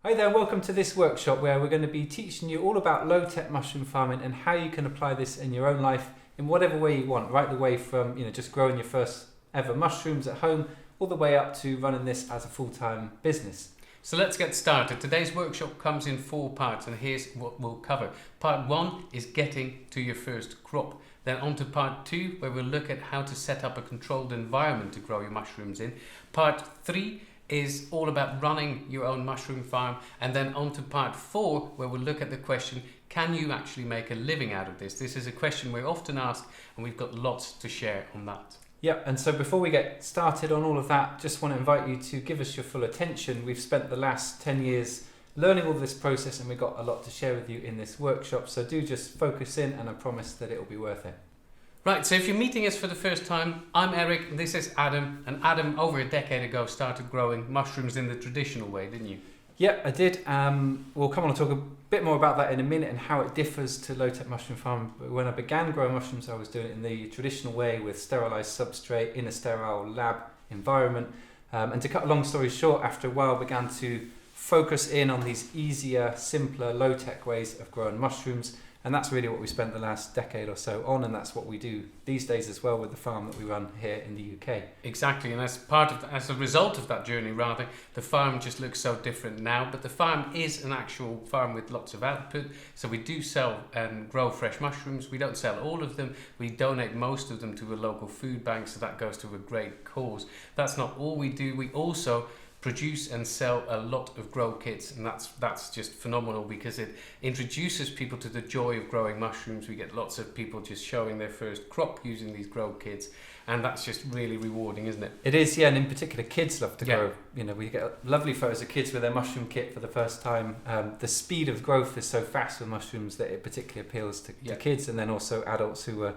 Hi there, welcome to this workshop where we're going to be teaching you all about low-tech mushroom farming and how you can apply this in your own life in whatever way you want, right the way from just growing your first ever mushrooms at home all the way up to running this as a full-time business. So let's get started. Today's workshop comes in 4 parts and here's what we'll cover. Part 1 is getting to your first crop. Then on to part 2 where we'll look at how to set up a controlled environment to grow your mushrooms in. Part 3 is all about running your own mushroom farm, and then on to part 4 where we'll look at the question, can you actually make a living out of this? This is a question we're often asked and we've got lots to share on that. Yeah, and so before we get started on all of that, just want to invite you to give us your full attention. We've spent the last 10 years learning all this process and we've got a lot to share with you in this workshop, so do just focus in and I promise that it'll be worth it. Right, so if you're meeting us for the first time, I'm Eric, and this is Adam, and Adam over a decade ago started growing mushrooms in the traditional way, didn't you? Yeah, I did. We'll come on and talk a bit more about that in a minute and how it differs to low-tech mushroom farming. But when I began growing mushrooms, I was doing it in the traditional way with sterilised substrate in a sterile lab environment. And to cut a long story short, after a while, I began to focus in on these easier, simpler, low-tech ways of growing mushrooms. And that's really what we spent the last decade or so on, and that's what we do these days as well with the farm that we run here in the UK. Exactly, and as a result of that journey, rather, the farm just looks so different now. But the farm is an actual farm with lots of output, so we do sell and grow fresh mushrooms. We don't sell all of them. We donate most of them to a local food bank, so that goes to a great cause. That's not all we do. We also produce and sell a lot of grow kits, and that's just phenomenal because it introduces people to the joy of growing mushrooms. We get lots of people just showing their first crop using these grow kits, and that's just really rewarding, isn't it? It is, yeah, and in particular kids love to grow. We get lovely photos of kids with their mushroom kit for the first time. The speed of growth is so fast with mushrooms that it particularly appeals to kids, and then also adults who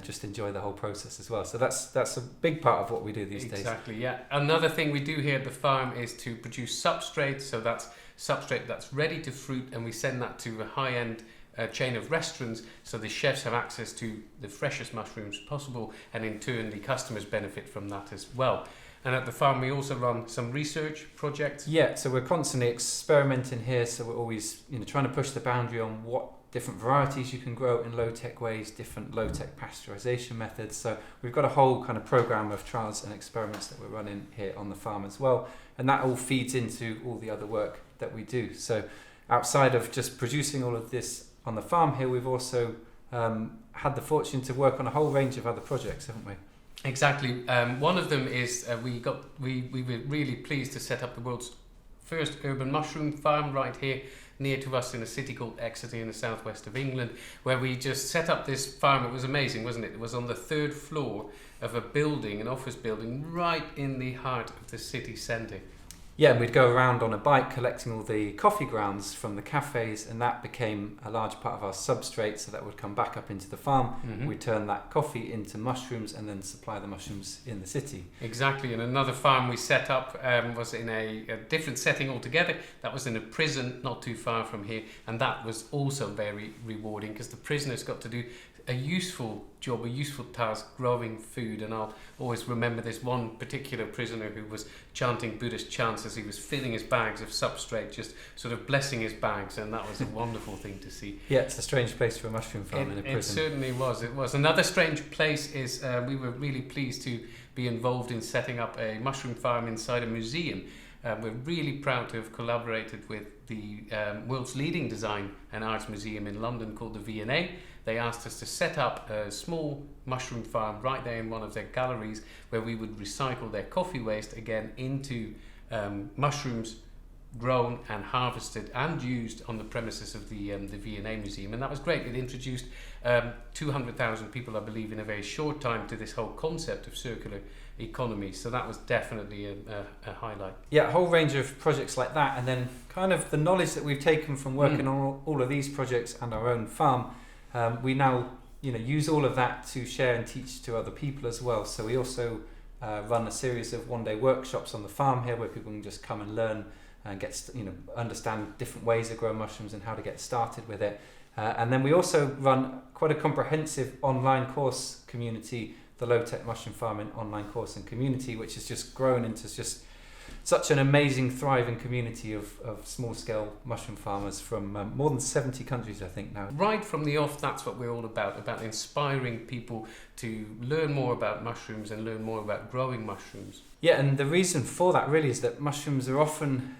just enjoy the whole process as well. So that's a big part of what we do these days. Exactly, yeah. Another thing we do here at the farm is to produce substrate. So that's substrate that's ready to fruit, and we send that to a high-end chain of restaurants, so the chefs have access to the freshest mushrooms possible, and in turn the customers benefit from that as well. And at the farm we also run some research projects. Yeah, so we're constantly experimenting here, so we're always trying to push the boundary on what different varieties you can grow in low-tech ways, different low-tech pasteurisation methods. So we've got a whole kind of program of trials and experiments that we're running here on the farm as well, and that all feeds into all the other work that we do. So outside of just producing all of this on the farm here, we've also had the fortune to work on a whole range of other projects, haven't we? Exactly. One of them is we were really pleased to set up the world's first urban mushroom farm right here near to us in a city called Exeter in the southwest of England, where we just set up this farm. It was amazing, wasn't it? It was on the 3rd floor of a building, an office building, right in the heart of the city centre. Yeah, and we'd go around on a bike collecting all the coffee grounds from the cafes, and that became a large part of our substrate, so that would come back up into the farm. Mm-hmm. We'd turn that coffee into mushrooms and then supply the mushrooms in the city. Exactly, and another farm we set up was in a different setting altogether. That was in a prison not too far from here, and that was also very rewarding because the prisoners got to do a useful job, a useful task, growing food. And I'll always remember this one particular prisoner who was chanting Buddhist chants as he was filling his bags of substrate, just sort of blessing his bags, and that was a wonderful thing to see. Yeah, it's a strange place for a mushroom farm in a prison. It certainly was. It was. Another strange place is we were really pleased to be involved in setting up a mushroom farm inside a museum. We're really proud to have collaborated with the world's leading design and arts museum in London called the V&A. They asked us to set up a small mushroom farm right there in one of their galleries where we would recycle their coffee waste again into mushrooms grown and harvested and used on the premises of the V&A museum. And that was great. It introduced 200,000 people, I believe, in a very short time to this whole concept of circular economy. So that was definitely a highlight. Yeah, a whole range of projects like that, and then kind of the knowledge that we've taken from working on all of these projects and our own farm, we now use all of that to share and teach to other people as well. So we also run a series of one-day workshops on the farm here where people can just come and learn and get understand different ways of growing mushrooms and how to get started with it. And then we also run quite a comprehensive online course community, the Low Tech Mushroom Farming online course and community, which has just grown into just such an amazing, thriving community of small-scale mushroom farmers from more than 70 countries, I think, now. Right from the off, that's what we're all about inspiring people to learn more about mushrooms and learn more about growing mushrooms. Yeah, and the reason for that really is that mushrooms are often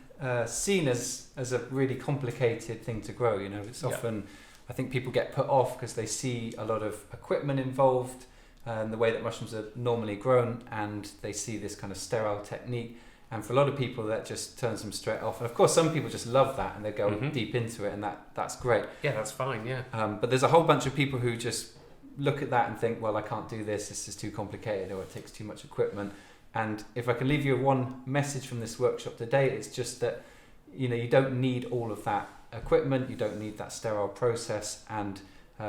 seen as a really complicated thing to grow. You know, it's often, I think people get put off because they see a lot of equipment involved and the way that mushrooms are normally grown, and they see this kind of sterile technique. And for a lot of people, that just turns them straight off. And of course, some people just love that and they go deep into it, and that's great. Yeah, that's fine, yeah. But there's a whole bunch of people who just look at that and think, well, I can't do this is too complicated, or it takes too much equipment. And if I can leave you one message from this workshop today, it's just that, you know, you don't need all of that equipment, you don't need that sterile process, and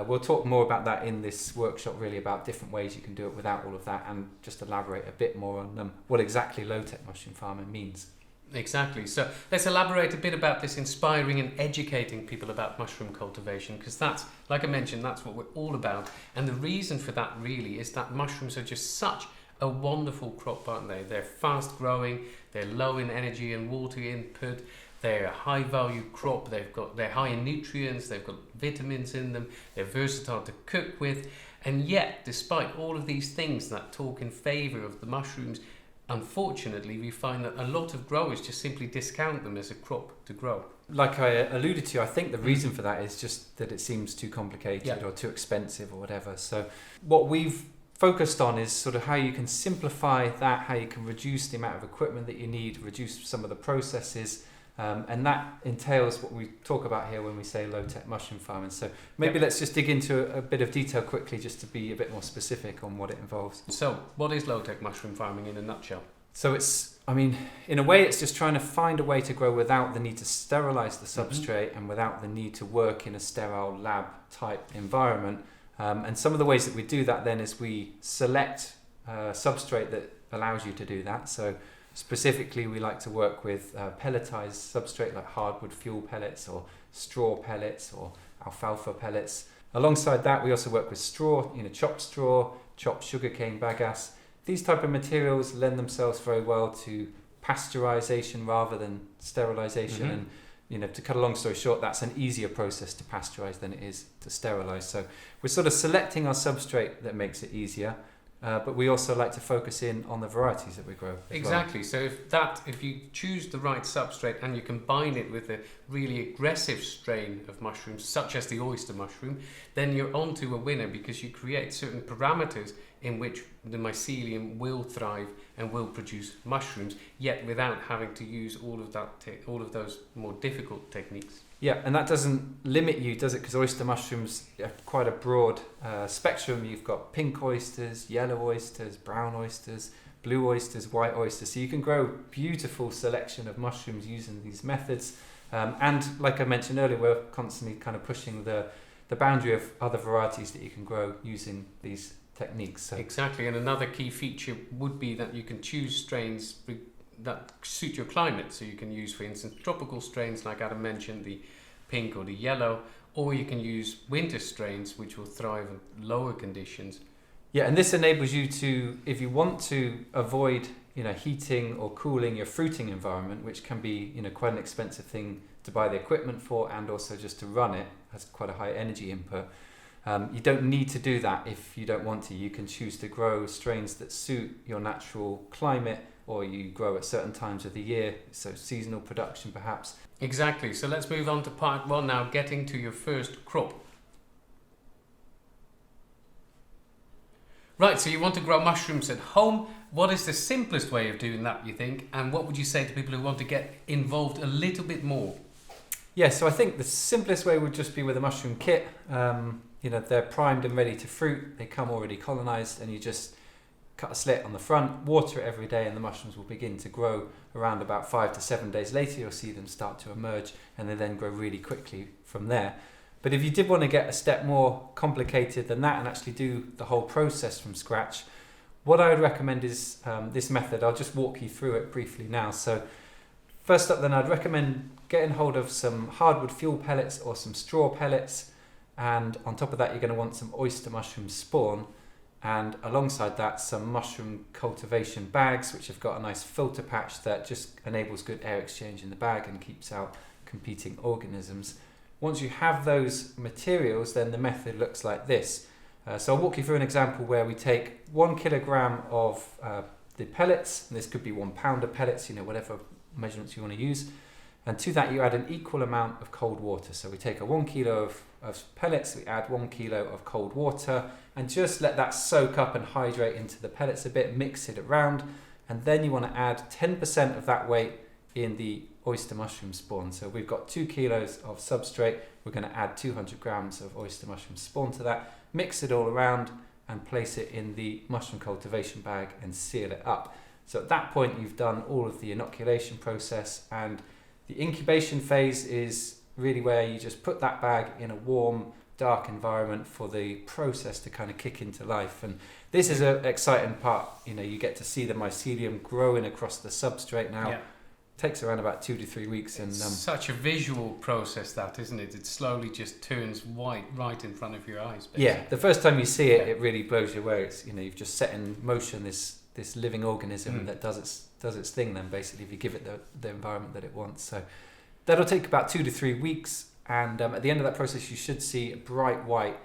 we'll talk more about that in this workshop, really, about different ways you can do it without all of that, and just elaborate a bit more on what exactly low-tech mushroom farming means. Exactly. So let's elaborate a bit about this, inspiring and educating people about mushroom cultivation, because that's, like I mentioned, that's what we're all about. And the reason for that really is that mushrooms are just such a wonderful crop, aren't they? They're fast growing, they're low in energy and water input, they're a high value crop, they're high in nutrients, they've got vitamins in them, they're versatile to cook with, and yet, despite all of these things that talk in favour of the mushrooms, unfortunately we find that a lot of growers just simply discount them as a crop to grow. Like I alluded to, I think the reason for that is just that it seems too complicated or too expensive or whatever. So what we've focused on is sort of how you can simplify that, how you can reduce the amount of equipment that you need, reduce some of the processes, and that entails what we talk about here when we say low-tech mushroom farming. So maybe let's just dig into a bit of detail quickly, just to be a bit more specific on what it involves. So what is low-tech mushroom farming in a nutshell? So it's, I mean, in a way it's just trying to find a way to grow without the need to sterilize the substrate and without the need to work in a sterile lab type environment. And some of the ways that we do that then is we select a substrate that allows you to do that. So specifically, we like to work with pelletized substrate like hardwood fuel pellets or straw pellets or alfalfa pellets. Alongside that, we also work with straw, chopped sugarcane bagasse. These type of materials lend themselves very well to pasteurisation rather than sterilisation. And to cut a long story short, that's an easier process to pasteurize than it is to sterilize. So we're sort of selecting our substrate that makes it easier, but we also like to focus in on the varieties that we grow. Exactly. Well. So if you choose the right substrate and you combine it with a really aggressive strain of mushrooms, such as the oyster mushroom, then you're onto a winner, because you create certain parameters in which the mycelium will thrive and will produce mushrooms, yet without having to use all of those more difficult techniques. Yeah, and that doesn't limit you, does it? Because oyster mushrooms have quite a broad spectrum. You've got pink oysters, yellow oysters, brown oysters, blue oysters, white oysters. So you can grow beautiful selection of mushrooms using these methods. And like I mentioned earlier, we're constantly kind of pushing the boundary of other varieties that you can grow using these techniques. So. Exactly, and another key feature would be that you can choose strains that suit your climate. So you can use, for instance, tropical strains like Adam mentioned, the pink or the yellow, or you can use winter strains which will thrive in lower conditions. Yeah, and this enables you to, if you want to avoid heating or cooling your fruiting environment, which can be quite an expensive thing to buy the equipment for, and also just to run it has quite a high energy input. You don't need to do that if you don't want to. You can choose to grow strains that suit your natural climate, or you grow at certain times of the year, so seasonal production perhaps. Exactly. So let's move on to part one now, getting to your first crop. Right, so you want to grow mushrooms at home. What is the simplest way of doing that, you think? And what would you say to people who want to get involved a little bit more? Yeah, so I think the simplest way would just be with a mushroom kit. They're primed and ready to fruit. They come already colonized, and you just cut a slit on the front, water it every day, and the mushrooms will begin to grow. Around about 5 to 7 days later, you'll see them start to emerge, and they then grow really quickly from there. But if you did want to get a step more complicated than that and actually do the whole process from scratch, what I would recommend is this method. I'll just walk you through it briefly now. So first up then, I'd recommend getting hold of some hardwood fuel pellets or some straw pellets. And on top of that, you're going to want some oyster mushroom spawn. and alongside that some mushroom cultivation bags which have got a nice filter patch that just enables good air exchange in the bag and keeps out competing organisms. Once you have those materials, then the method looks like this. So I'll walk you through an example where we take 1 kilogram of the pellets, and this could be 1 pound of pellets, whatever measurements you want to use, and to that you add an equal amount of cold water. So we take a 1 kilo of pellets, we add 1 kilo of cold water, and just let that soak up and hydrate into the pellets a bit, mix it around, and then you want to add 10% of that weight in the oyster mushroom spawn. So we've got 2 kilos of substrate, we're going to add 200 grams of oyster mushroom spawn to that, mix it all around and place it in the mushroom cultivation bag and seal it up. So at that point you've done all of the inoculation process, and the incubation phase is really where you just put that bag in a warm, dark environment for the process to kind of kick into life. And this is an exciting part. You get to see the mycelium growing across the substrate now. Yeah. Takes around about 2 to 3 weeks. It's such a visual process, that, isn't it? It slowly just turns white right in front of your eyes, basically. Yeah, the first time you see it, it really blows you away. It's, you've just set in motion this living organism that does its thing then, basically, if you give it the environment that it wants. So that'll take about 2 to 3 weeks, and at the end of that process you should see a bright white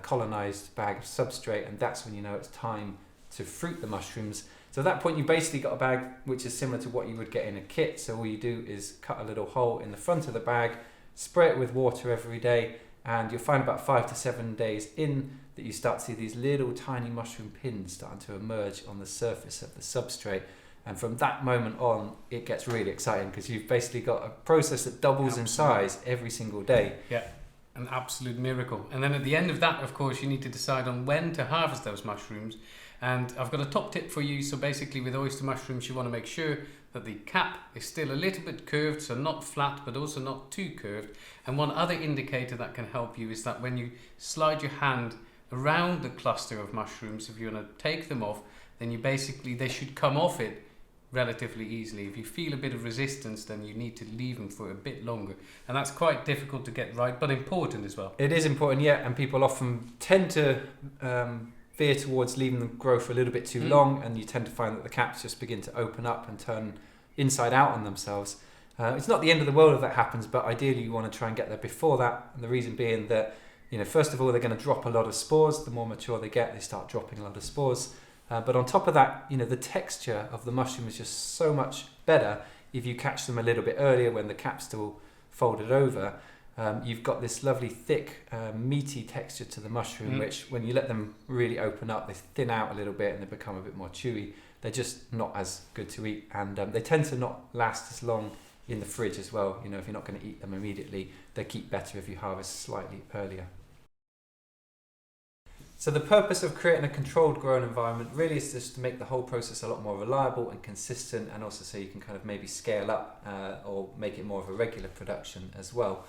colonized bag of substrate, and that's when you know it's time to fruit the mushrooms. So at that point you basically got a bag which is similar to what you would get in a kit. So all you do is cut a little hole in the front of the bag, spray it with water every day, and you'll find about 5 to 7 days in that you start to see these little tiny mushroom pins starting to emerge on the surface of the substrate. And from that moment on, it gets really exciting because you've basically got a process that doubles in size every single day. Yeah, an absolute miracle. And then at the end of that, of course, you need to decide on when to harvest those mushrooms. And I've got a top tip for you. So basically with oyster mushrooms, you want to make sure that the cap is still a little bit curved, so not flat, but also not too curved. And one other indicator that can help you is that when you slide your hand around the cluster of mushrooms, if you want to take them off, then they should come off it relatively easily. If you feel a bit of resistance, then you need to leave them for a bit longer. And that's quite difficult to get right, but important as well. It is important, yeah, and people often tend to veer towards leaving them grow for a little bit too long, and you tend to find that the caps just begin to open up and turn inside out on themselves. It's not the end of the world if that happens, but ideally you want to try and get there before that, and the reason being that, first of all, they're going to drop a lot of spores. The more mature they get, they start dropping a lot of spores. But on top of that, the texture of the mushroom is just so much better if you catch them a little bit earlier when the cap's still folded over. You've got this lovely thick, meaty texture to the mushroom, which when you let them really open up, they thin out a little bit and they become a bit more chewy. They're just not as good to eat, and they tend to not last as long in the fridge as well. If you're not going to eat them immediately, they keep better if you harvest slightly earlier. So the purpose of creating a controlled growing environment really is just to make the whole process a lot more reliable and consistent, and also so you can kind of maybe scale up or make it more of a regular production as well.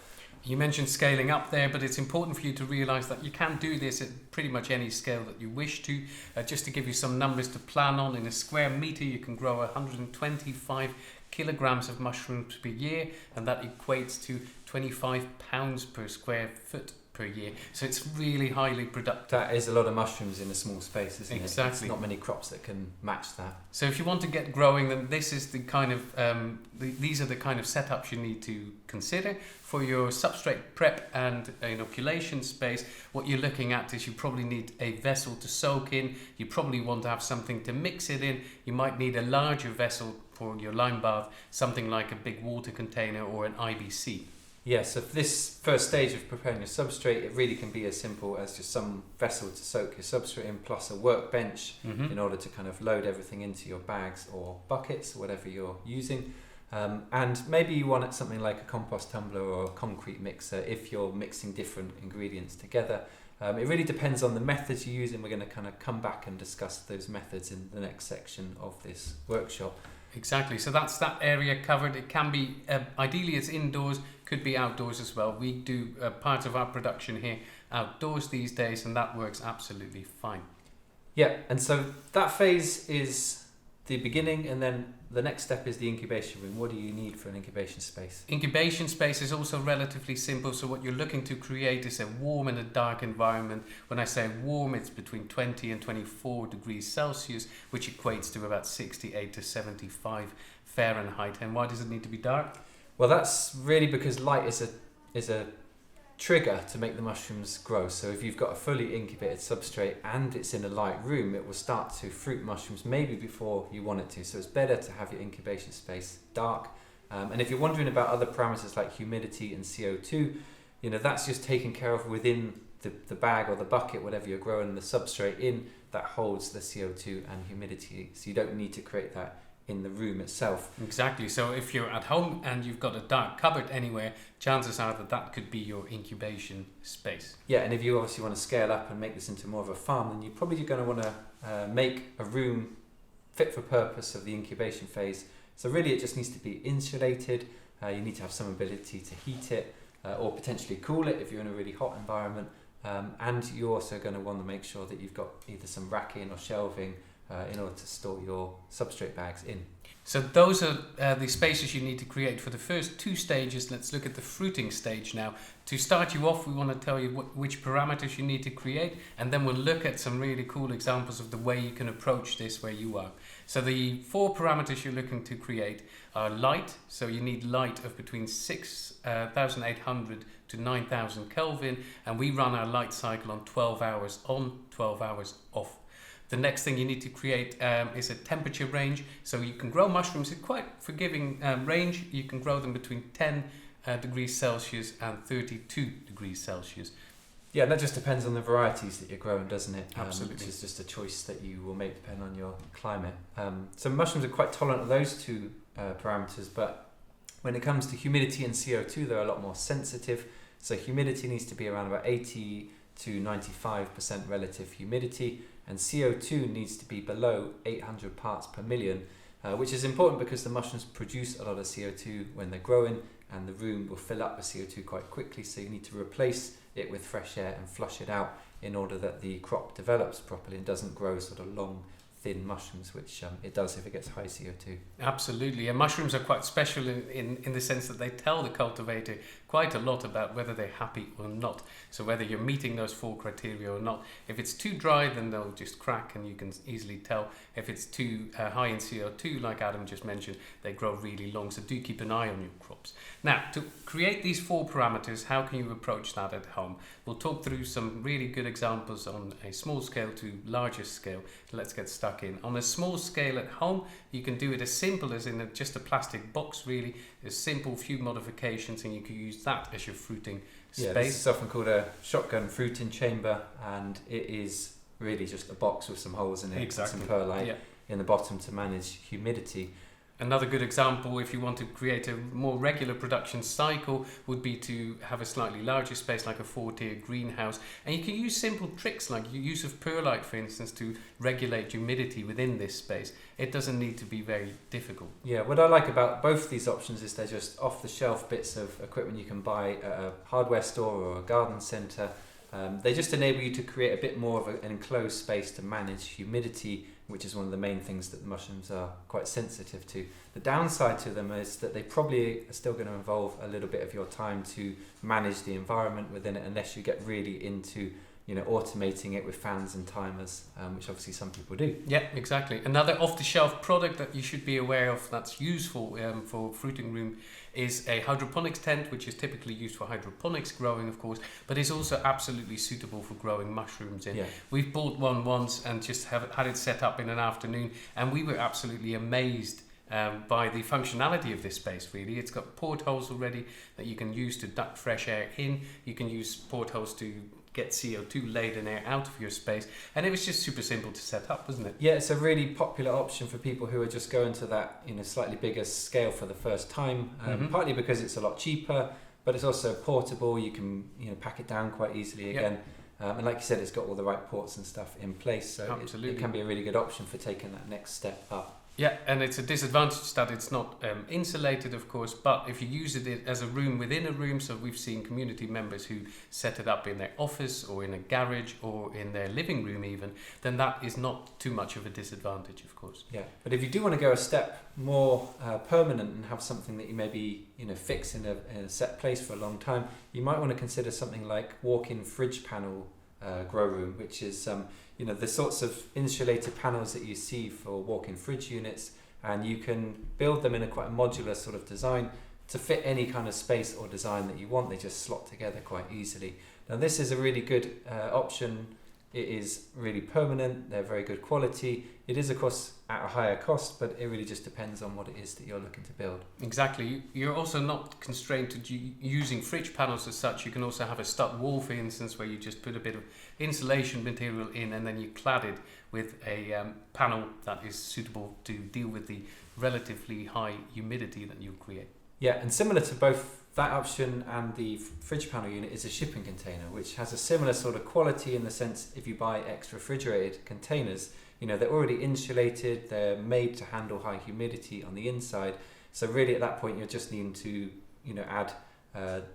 You mentioned scaling up there, but it's important for you to realise that you can do this at pretty much any scale that you wish to. Just to give you some numbers to plan on, in a square metre you can grow 125 kilograms of mushrooms per year, and that equates to 25 pounds per square foot per year. So it's really highly productive. That is a lot of mushrooms in a small space, isn't it? Exactly. There's not many crops that can match that. So if you want to get growing, then this is the kind of these are the kind of setups you need to consider for your substrate prep and inoculation space. What you're looking at is you probably need a vessel to soak in. You probably want to have something to mix it in. You might need a larger vessel for your lime bath, something like a big water container or an IBC. Yes, so for this first stage of preparing your substrate, it really can be as simple as just some vessel to soak your substrate in, plus a workbench in order to kind of load everything into your bags or buckets, or whatever you're using. And maybe you want something like a compost tumbler or a concrete mixer if you're mixing different ingredients together. It really depends on the methods you use, and we're going to kind of come back and discuss those methods in the next section of this workshop. Exactly, so that's that area covered. It can be, ideally it's indoors, could be outdoors as well. We do part of our production here outdoors these days, and that works absolutely fine. Yeah, and so that phase is the beginning, and then the next step is the incubation room. What do you need for an incubation space? Incubation space is also relatively simple. So what you're looking to create is a warm and a dark environment. When I say warm, it's between 20 and 24 degrees Celsius, which equates to about 68 to 75 Fahrenheit. And why does it need to be dark? Well, that's really because light is a trigger to make the mushrooms grow. So if you've got a fully incubated substrate and it's in a light room, it will start to fruit mushrooms maybe before you want it to. So it's better to have your incubation space dark. And if you're wondering about other parameters like humidity and CO2, that's just taken care of within the bag or the bucket, whatever you're growing the substrate in, that holds the CO2 and humidity. So you don't need to create that in the room itself. Exactly. So if you're at home and you've got a dark cupboard anywhere, chances are that could be your incubation space. Yeah, and if you obviously want to scale up and make this into more of a farm, then you're probably going to want to make a room fit for purpose of the incubation phase. So really it just needs to be insulated. You need to have some ability to heat it or potentially cool it if you're in a really hot environment. And you're also going to want to make sure that you've got either some racking or shelving in order to store your substrate bags in. So those are the spaces you need to create for the first two stages. Let's look at the fruiting stage now. To start you off, we want to tell you which parameters you need to create, and then we'll look at some really cool examples of the way you can approach this where you are. So the 4 parameters you're looking to create are light. So you need light of between 6,800 to 9,000 Kelvin, and we run our light cycle on 12 hours on, 12 hours off. The next thing you need to create is a temperature range. So you can grow mushrooms in quite forgiving range. You can grow them between 10 degrees Celsius and 32 degrees Celsius. Yeah, and that just depends on the varieties that you're growing, doesn't it? Absolutely. Which is just a choice that you will make depending on your climate. So mushrooms are quite tolerant of those 2 parameters, but when it comes to humidity and CO2, they're a lot more sensitive. So humidity needs to be around about 80 to 95% relative humidity, and CO2 needs to be below 800 parts per million, which is important because the mushrooms produce a lot of CO2 when they're growing, and the room will fill up with CO2 quite quickly, so you need to replace it with fresh air and flush it out in order that the crop develops properly and doesn't grow sort of long, thin mushrooms, which it does if it gets high CO2. Absolutely, and mushrooms are quite special in the sense that they tell the cultivator quite a lot about whether they're happy or not. So whether you're meeting those 4 criteria or not. If it's too dry, then they'll just crack and you can easily tell. If it's too high in CO2, like Adam just mentioned, they grow really long, so do keep an eye on your crops. Now, to create these 4 parameters, how can you approach that at home? We'll talk through some really good examples on a small scale to larger scale. Let's get stuck in. On a small scale at home, you can do it as simple as in just a plastic box, really. There's simple few modifications and you can use that as your fruiting space. Yeah, this is often called a shotgun fruiting chamber, and it is really just a box with some holes in it, exactly. Some perlite in the bottom to manage humidity. Another good example, if you want to create a more regular production cycle, would be to have a slightly larger space like a 4-tier greenhouse. And you can use simple tricks like use of perlite, for instance, to regulate humidity within this space. It doesn't need to be very difficult. Yeah, what I like about both these options is they're just off-the-shelf bits of equipment you can buy at a hardware store or a garden centre. They just enable you to create a bit more of an enclosed space to manage humidity, which is one of the main things that the mushrooms are quite sensitive to. The downside to them is that they probably are still going to involve a little bit of your time to manage the environment within it, unless you get really into automating it with fans and timers, which obviously some people do. Yeah, exactly. Another off-the-shelf product that you should be aware of that's useful for fruiting room is a hydroponics tent, which is typically used for hydroponics growing, of course, but is also absolutely suitable for growing mushrooms in. Yeah. We've bought one once and just had it set up in an afternoon, and we were absolutely amazed by the functionality of this space, really. It's got portholes already that you can use to duct fresh air in. You can use portholes to get CO2 laden air out of your space, and it was just super simple to set up, wasn't it? Yeah, it's a really popular option for people who are just going to that slightly bigger scale for the first time, partly because it's a lot cheaper, but it's also portable. You can pack it down quite easily again. And like you said, it's got all the right ports and stuff in place, so it can be a really good option for taking that next step up. Yeah, and it's a disadvantage that it's not insulated, of course, but if you use it as a room within a room, so we've seen community members who set it up in their office or in a garage or in their living room even, then that is not too much of a disadvantage, of course. Yeah, but if you do want to go a step more permanent and have something that you maybe fix in a set place for a long time, you might want to consider something like walk-in fridge panel grow room, which is the sorts of insulated panels that you see for walk-in fridge units, and you can build them in a quite modular sort of design to fit any kind of space or design that you want. They just slot together quite easily. Now this is a really good option. It is really permanent, they're very good quality. It is of course at a higher cost, but it really just depends on what it is that you're looking to build. Exactly, you're also not constrained to using fridge panels as such. You can also have a stud wall, for instance, where you just put a bit of insulation material in and then you clad it with a panel that is suitable to deal with the relatively high humidity that you create. Yeah, and similar to both that option and the fridge panel unit is a shipping container, which has a similar sort of quality in the sense if you buy extra refrigerated containers, they're already insulated, they're made to handle high humidity on the inside. So really at that point you're just needing to add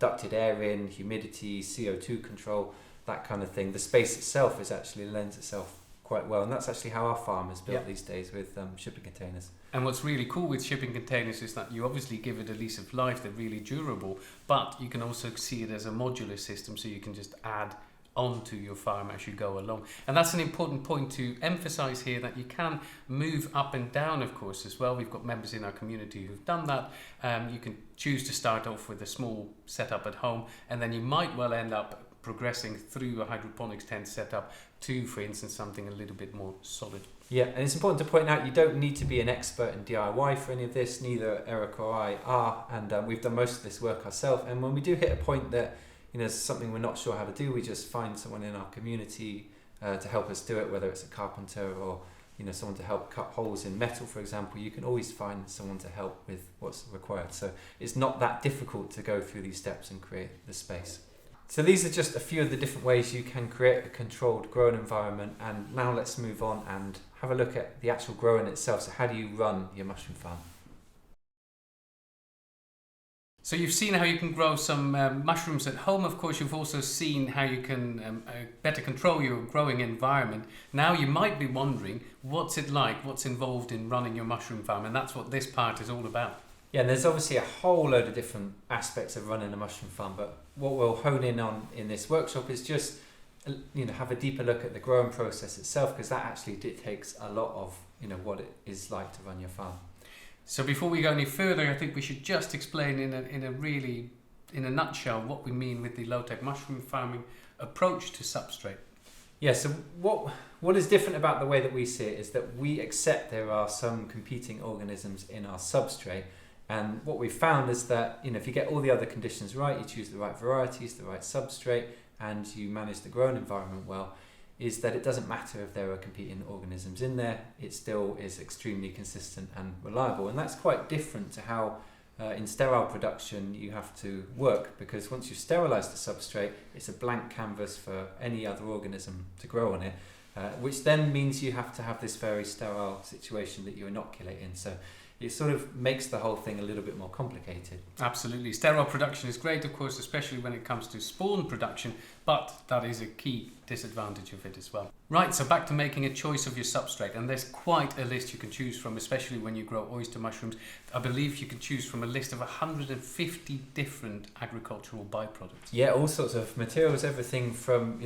ducted air in, humidity, CO2 control, that kind of thing. The space itself lends itself quite well, and that's actually how our farm is built these days with shipping containers. And what's really cool with shipping containers is that you obviously give it a lease of life, they're really durable, but you can also see it as a modular system, so you can just add onto your farm as you go along. And that's an important point to emphasize here, that you can move up and down, of course, as well. We've got members in our community who've done that. You can choose to start off with a small setup at home, and then you might well end up progressing through a hydroponics tent setup to, for instance, something a little bit more solid. Yeah, and it's important to point out you don't need to be an expert in DIY for any of this. Neither Eric or I are, and we've done most of this work ourselves. And when we do hit a point that there's something we're not sure how to do, we just find someone in our community to help us do it, whether it's a carpenter or someone to help cut holes in metal, for example. You can always find someone to help with what's required. So it's not that difficult to go through these steps and create the space. So these are just a few of the different ways you can create a controlled growing environment, and now let's move on and have a look at the actual growing itself. So how do you run your mushroom farm? So you've seen how you can grow some mushrooms at home. Of course, you've also seen how you can better control your growing environment. Now you might be wondering, what's it like? What's involved in running your mushroom farm? And that's what this part is all about. Yeah, and there's obviously a whole load of different aspects of running a mushroom farm, but what we'll hone in on in this workshop is just have a deeper look at the growing process itself, because that actually dictates a lot of what it is like to run your farm. So before we go any further, I think we should just explain in a nutshell what we mean with the low-tech mushroom farming approach to substrate. Yeah, so what is different about the way that we see it is that we accept there are some competing organisms in our substrate. And what we've found is that if you get all the other conditions right, you choose the right varieties, the right substrate, and you manage the growing environment well, is that it doesn't matter if there are competing organisms in there, it still is extremely consistent and reliable. And that's quite different to how in sterile production you have to work, because once you've sterilised the substrate, it's a blank canvas for any other organism to grow on it, which then means you have to have this very sterile situation that you inoculate in. So it sort of makes the whole thing a little bit more complicated. Absolutely. Sterile production is great, of course, especially when it comes to spawn production, but that is a key disadvantage of it as well. Right, so back to making a choice of your substrate, and there's quite a list you can choose from, especially when you grow oyster mushrooms. I believe you can choose from a list of 150 different agricultural byproducts. Yeah, all sorts of materials, everything from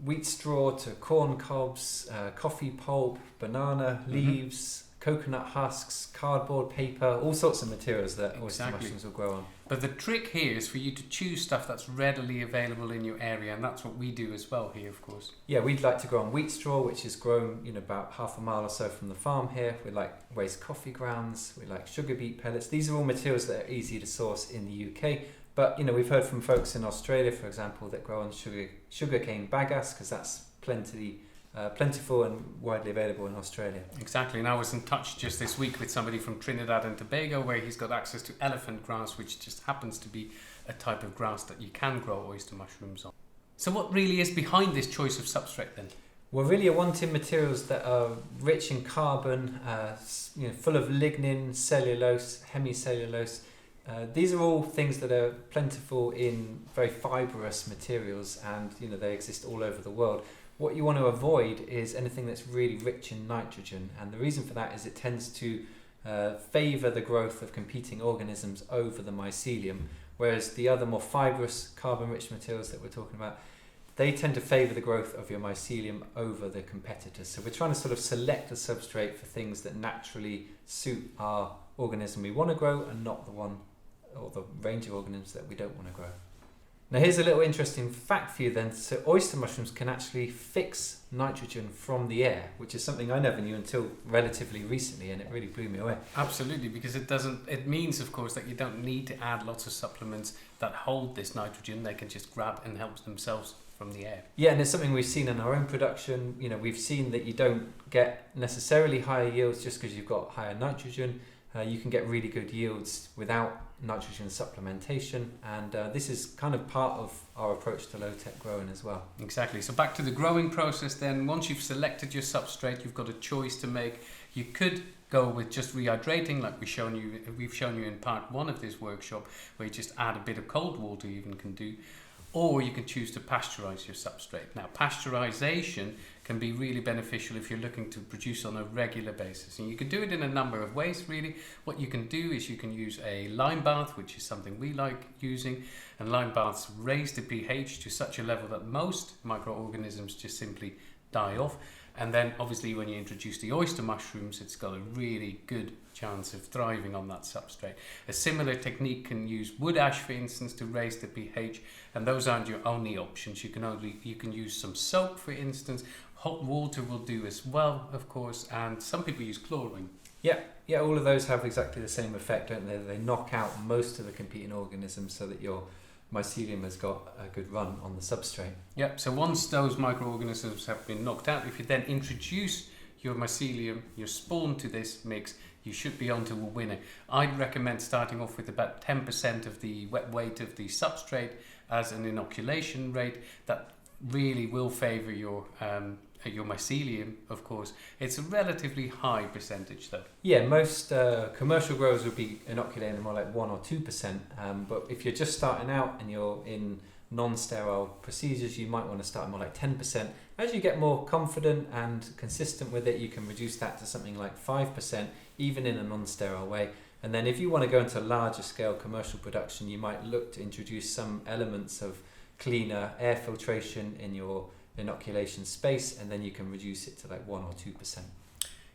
wheat straw to corn cobs, coffee pulp, banana leaves, coconut husks, cardboard, paper, all sorts of materials that oyster mushrooms will grow on. But the trick here is for you to choose stuff that's readily available in your area, and that's what we do as well here, of course. Yeah, we'd like to grow on wheat straw, which is grown about half a mile or so from the farm here. We like raised coffee grounds, we like sugar beet pellets. These are all materials that are easy to source in the UK. But we've heard from folks in Australia, for example, that grow on sugarcane bagasse, because that's plentiful and widely available in Australia. Exactly, and I was in touch just this week with somebody from Trinidad and Tobago where he's got access to elephant grass, which just happens to be a type of grass that you can grow oyster mushrooms on. So what really is behind this choice of substrate then? Well, really, you're wanting materials that are rich in carbon, full of lignin, cellulose, hemicellulose. These are all things that are plentiful in very fibrous materials, and they exist all over the world. What you want to avoid is anything that's really rich in nitrogen, and the reason for that is it tends to favour the growth of competing organisms over the mycelium, whereas the other more fibrous carbon-rich materials that we're talking about, they tend to favour the growth of your mycelium over the competitors. So we're trying to sort of select a substrate for things that naturally suit our organism we want to grow and not the one or the range of organisms that we don't want to grow. Now here's a little interesting fact for you then. So oyster mushrooms can actually fix nitrogen from the air, which is something I never knew until relatively recently, and it really blew me away. Absolutely, because it means of course that you don't need to add lots of supplements that hold this nitrogen. They can just grab and help themselves from the air. Yeah, and it's something we've seen in our own production. We've seen that you don't get necessarily higher yields just because you've got higher nitrogen. You can get really good yields without nitrogen supplementation, and this is kind of part of our approach to low-tech growing as well. Exactly. So back to the growing process then. Once you've selected your substrate, you've got a choice to make. You could go with just rehydrating, like we've shown you in part 1 of this workshop, where you just add a bit of cold water, even can do. Or you can choose to pasteurize your substrate. Now, pasteurization can be really beneficial if you're looking to produce on a regular basis. And you can do it in a number of ways, really. What you can do is you can use a lime bath, which is something we like using. And lime baths raise the pH to such a level that most microorganisms just simply die off. And then obviously when you introduce the oyster mushrooms, it's got a really good chance of thriving on that substrate. A similar technique can use wood ash, for instance, to raise the pH, and those aren't your only options. You can use some soap, for instance. Hot water will do as well, of course, and some people use chlorine. Yeah, all of those have exactly the same effect, don't they? They knock out most of the competing organisms so that your mycelium has got a good run on the substrate. Yeah, so once those microorganisms have been knocked out, if you then introduce your mycelium, your spawn to this mix, you should be onto a winner. I'd recommend starting off with about 10% of the wet weight of the substrate as an inoculation rate. That really will favour your mycelium, of course. It's a relatively high percentage though. Yeah, most commercial growers would be inoculating more like 1 or 2%, but if you're just starting out and you're in non-sterile procedures, you might want to start more like 10%. As you get more confident and consistent with it, you can reduce that to something like 5%, even in a non-sterile way. And then if you want to go into larger scale commercial production, you might look to introduce some elements of cleaner air filtration in your inoculation space, and then you can reduce it to like 1 or 2%.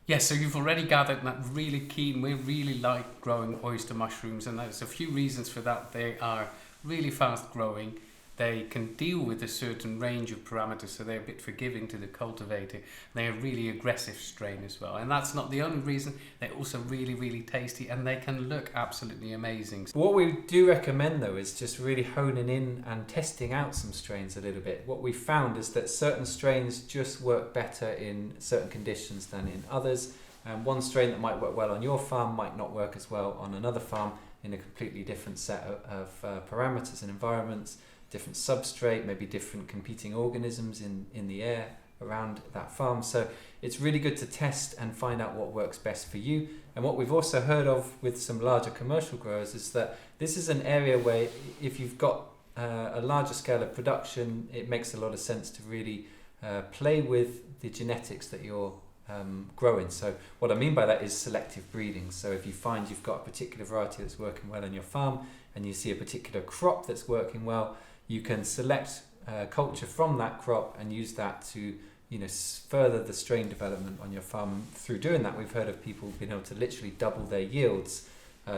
Yes, so you've already gathered that really keen. We really like growing oyster mushrooms, and there's a few reasons for that. They are really fast growing. They can deal with a certain range of parameters, so they're a bit forgiving to the cultivator. They're a really aggressive strain as well. And that's not the only reason. They're also really, really tasty, and they can look absolutely amazing. What we do recommend though is just really honing in and testing out some strains a little bit. What we found is that certain strains just work better in certain conditions than in others. And one strain that might work well on your farm might not work as well on another farm in a completely different set of parameters and environments. Different substrate, maybe different competing organisms in the air around that farm. So it's really good to test and find out what works best for you. And what we've also heard of with some larger commercial growers is that this is an area where if you've got a larger scale of production, it makes a lot of sense to really play with the genetics that you're growing. So what I mean by that is selective breeding. So if you find you've got a particular variety that's working well on your farm and you see a particular crop that's working well, you can select culture from that crop and use that to further the strain development on your farm. Through doing that, we've heard of people being able to literally double their yields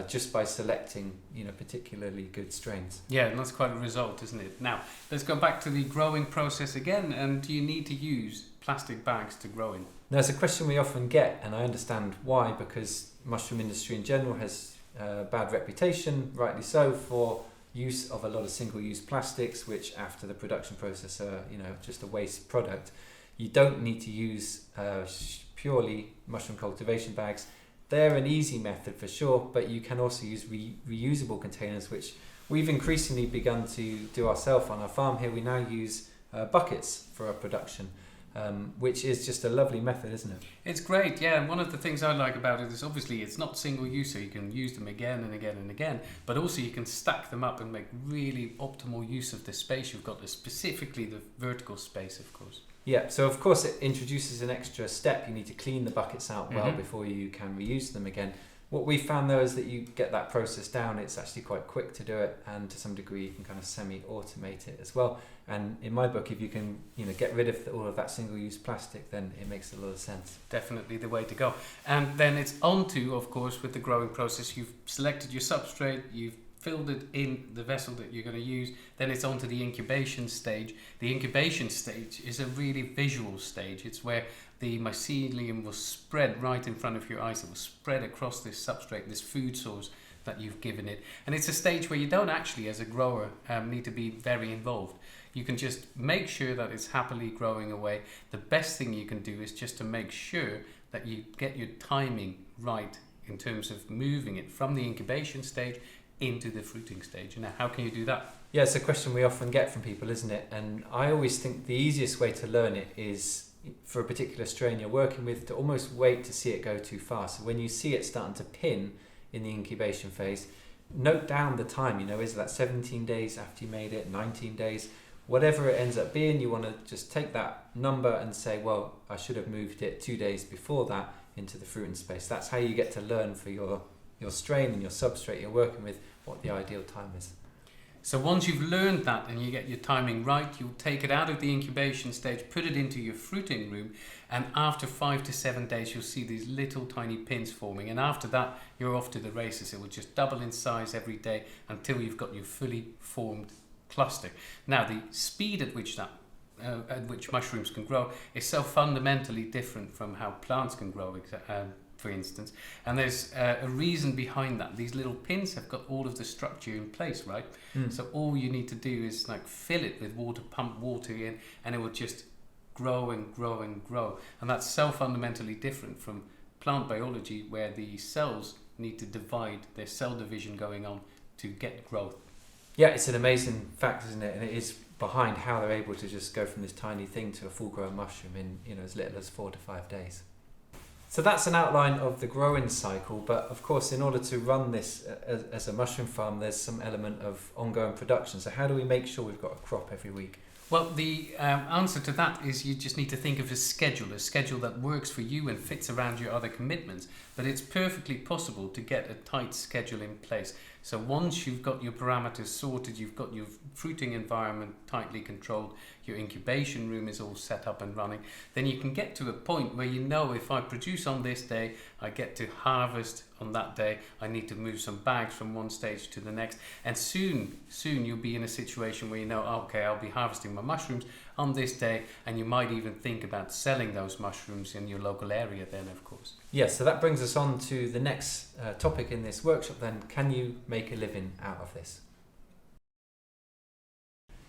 just by selecting particularly good strains. Yeah, and that's quite a result, isn't it? Now, let's go back to the growing process again. And do you need to use plastic bags to grow in? Now, it's a question we often get, and I understand why, because mushroom industry in general has a bad reputation, rightly so, for use of a lot of single-use plastics, which after the production process are just a waste product. You don't need to use purely mushroom cultivation bags. They're an easy method for sure, but you can also use reusable containers, which we've increasingly begun to do ourselves on our farm here. We now use buckets for our production. which is just a lovely method, isn't it? It's great, yeah. And one of the things I like about it is obviously it's not single use, so you can use them again and again and again, but also you can stack them up and make really optimal use of the space you've got, specifically the vertical space, of course. Yeah, so of course it introduces an extra step. You need to clean the buckets out well before you can reuse them again. What we found though is that you get that process down, it's actually quite quick to do it, and to some degree you can kind of semi-automate it as well. And in my book, if you can get rid of all of that single-use plastic, then it makes a lot of sense. Definitely the way to go. And then it's on to, of course, with the growing process, you've selected your substrate, you've filled it in the vessel that you're going to use, then it's on to the incubation stage. The incubation stage is a really visual stage. It's where the mycelium will spread right in front of your eyes. It will spread across this substrate, this food source that you've given it. And it's a stage where you don't actually, as a grower, need to be very involved. You can just make sure that it's happily growing away. The best thing you can do is just to make sure that you get your timing right in terms of moving it from the incubation stage into the fruiting stage. Now, how can you do that? Yeah, it's a question we often get from people, isn't it? And I always think the easiest way to learn it is, for a particular strain you're working with, to almost wait to see it go too far. So when you see it starting to pin in the incubation phase, note down the time. Is that 17 days after you made it, 19 days, whatever it ends up being? You want to just take that number and say, well, I should have moved it 2 days before that into the fruiting space. That's how you get to learn for your strain and your substrate you're working with what the ideal time is. So once you've learned that and you get your timing right, you'll take it out of the incubation stage, put it into your fruiting room, and after 5 to 7 days you'll see these little tiny pins forming, and after that you're off to the races. It will just double in size every day until you've got your fully formed cluster. Now, the speed at which mushrooms can grow is so fundamentally different from how plants can grow, for instance, and there's a reason behind that. These little pins have got all of the structure in place, right? So all you need to do is fill it with water, pump water in, and it will just grow and grow and grow. And that's so fundamentally different from plant biology, where the cells need to divide, there's cell division going on to get growth. Yeah, it's an amazing fact, isn't it? And it is behind how they're able to just go from this tiny thing to a full-grown mushroom in as little as 4 to 5 days. So that's an outline of the growing cycle, but of course in order to run this as a mushroom farm, there's some element of ongoing production. So how do we make sure we've got a crop every week? Well, the answer to that is you just need to think of a schedule that works for you and fits around your other commitments. But it's perfectly possible to get a tight schedule in place. So once you've got your parameters sorted, you've got your fruiting environment tightly controlled, your incubation room is all set up and running, then you can get to a point where if I produce on this day, I get to harvest on that day, I need to move some bags from one stage to the next, and soon you'll be in a situation where okay, I'll be harvesting my mushrooms on this day, and you might even think about selling those mushrooms in your local area then, of course. Yes, so that brings us on to the next topic in this workshop then. Can you make a living out of this?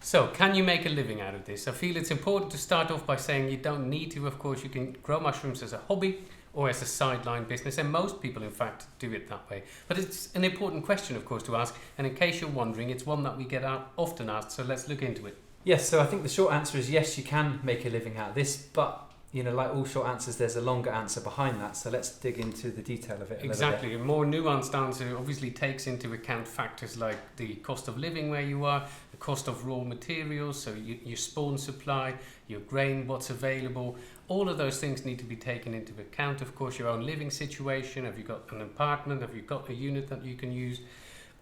So, can you make a living out of this? I feel it's important to start off by saying you don't need to. Of course, you can grow mushrooms as a hobby or as a sideline business, and most people, in fact, do it that way. But it's an important question, of course, to ask, and in case you're wondering, it's one that we get often asked, so let's look into it. Yes, so I think the short answer is yes, you can make a living out of this, but like all short answers, there's a longer answer behind that. So let's dig into the detail of it a little bit. A more nuanced answer obviously takes into account factors like the cost of living where you are, the cost of raw materials, so your spawn supply, your grain, what's available. All of those things need to be taken into account. Of course, your own living situation. Have you got an apartment? Have you got a unit that you can use?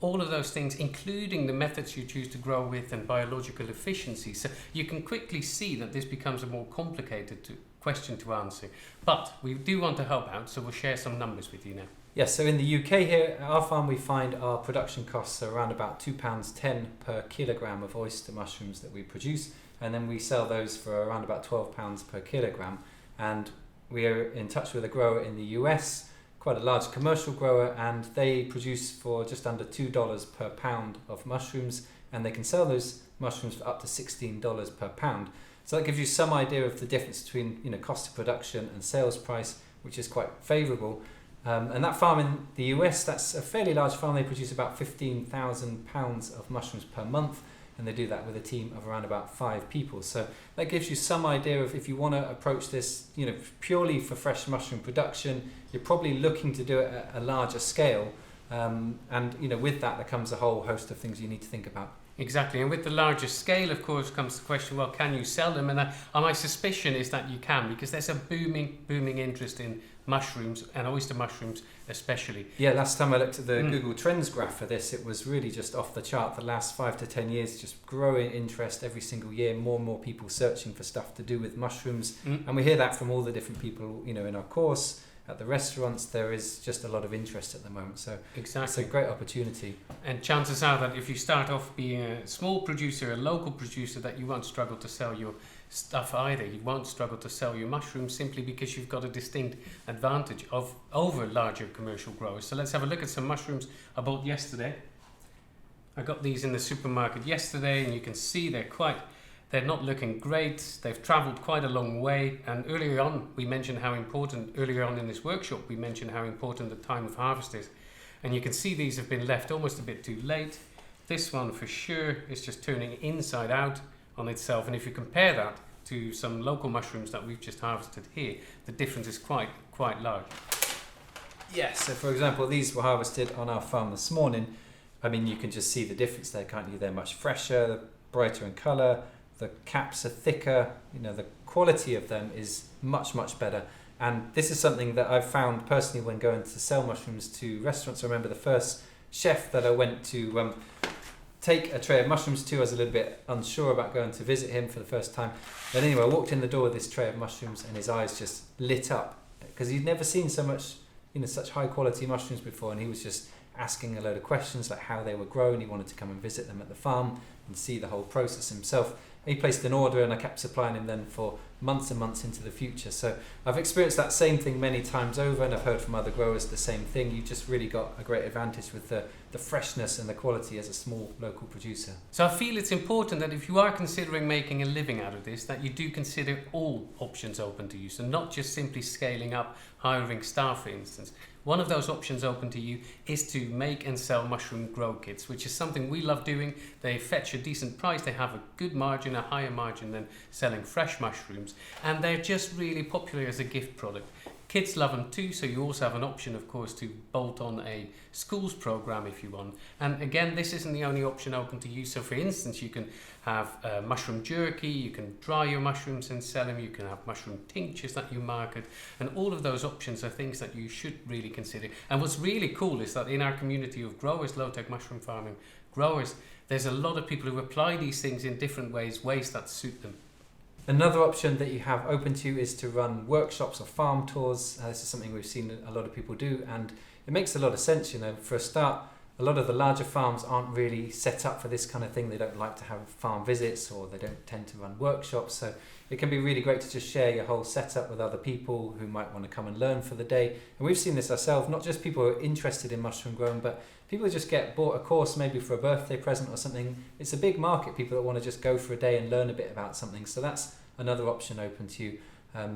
All of those things, including the methods you choose to grow with and biological efficiency. So you can quickly see that this becomes a more complicated question to answer. But we do want to help out, so we'll share some numbers with you now. Yes, so in the UK here, at our farm, we find our production costs are around about £2.10 per kilogram of oyster mushrooms that we produce, and then we sell those for around about £12 per kilogram. And we are in touch with a grower in the US, quite a large commercial grower, and they produce for just under $2 per pound of mushrooms, and they can sell those mushrooms for up to $16 per pound. So that gives you some idea of the difference between cost of production and sales price, which is quite favourable. And that farm in the US, that's a fairly large farm. They produce about 15,000 pounds of mushrooms per month, and they do that with a team of around about 5 people. So that gives you some idea of, if you want to approach this, purely for fresh mushroom production, you're probably looking to do it at a larger scale. And with that there comes a whole host of things you need to think about. Exactly, and with the larger scale, of course, comes the question, well, can you sell them? And my suspicion is that you can, because there's a booming interest in mushrooms, and oyster mushrooms especially. Yeah, last time I looked at the Google Trends graph for this, it was really just off the chart. The last 5 to 10 years, just growing interest every single year, more and more people searching for stuff to do with mushrooms. And we hear that from all the different people, in our course, at the restaurants. There is just a lot of interest at the moment, so exactly, it's a great opportunity. And chances are that if you start off being a small producer, a local producer, that you won't struggle to sell your stuff either. You won't struggle to sell your mushrooms, simply because you've got a distinct advantage over larger commercial growers. So let's have a look at some mushrooms I bought yesterday. I got these in the supermarket yesterday, and you can see they're not looking great. They've travelled quite a long way, and earlier on in this workshop we mentioned how important the time of harvest is, and you can see these have been left almost a bit too late. This one for sure is just turning inside out on itself, and if you compare that to some local mushrooms that we've just harvested here, the difference is quite large. Yes, so for example, these were harvested on our farm this morning. I mean, you can just see the difference there, can't you? They're much fresher, they're brighter in colour, the caps are thicker, the quality of them is much better. And this is something that I've found personally when going to sell mushrooms to restaurants. I remember the first chef that I went to take a tray of mushrooms to, I was a little bit unsure about going to visit him for the first time. But anyway, I walked in the door with this tray of mushrooms and his eyes just lit up, because he'd never seen so much, such high quality mushrooms before, and he was just asking a load of questions like how they were grown. He wanted to come and visit them at the farm and see the whole process himself. He placed an order, and I kept supplying him then for months and months into the future. So I've experienced that same thing many times over, and I've heard from other growers the same thing. You just really got a great advantage with the freshness and the quality as a small local producer. So I feel it's important that if you are considering making a living out of this, that you do consider all options open to you, so not just simply scaling up, hiring staff, for instance. One of those options open to you is to make and sell mushroom grow kits, which is something we love doing. They fetch a decent price, they have a good margin, a higher margin than selling fresh mushrooms, and they're just really popular as a gift product. Kids love them too, so you also have an option, of course, to bolt on a schools program if you want. And again, this isn't the only option open to you. So for instance, you can have mushroom jerky, you can dry your mushrooms and sell them, you can have mushroom tinctures that you market, and all of those options are things that you should really consider. And what's really cool is that in our community of growers, low-tech mushroom farming growers, there's a lot of people who apply these things in different ways that suit them. Another option that you have open to you is to run workshops or farm tours. This is something we've seen a lot of people do, and it makes a lot of sense. For a start, a lot of the larger farms aren't really set up for this kind of thing. They don't like to have farm visits, or they don't tend to run workshops. So it can be really great to just share your whole setup with other people who might want to come and learn for the day. And we've seen this ourselves, not just people who are interested in mushroom growing, but people who just get bought a course maybe for a birthday present or something. It's a big market, people that want to just go for a day and learn a bit about something. So that's another option open to you.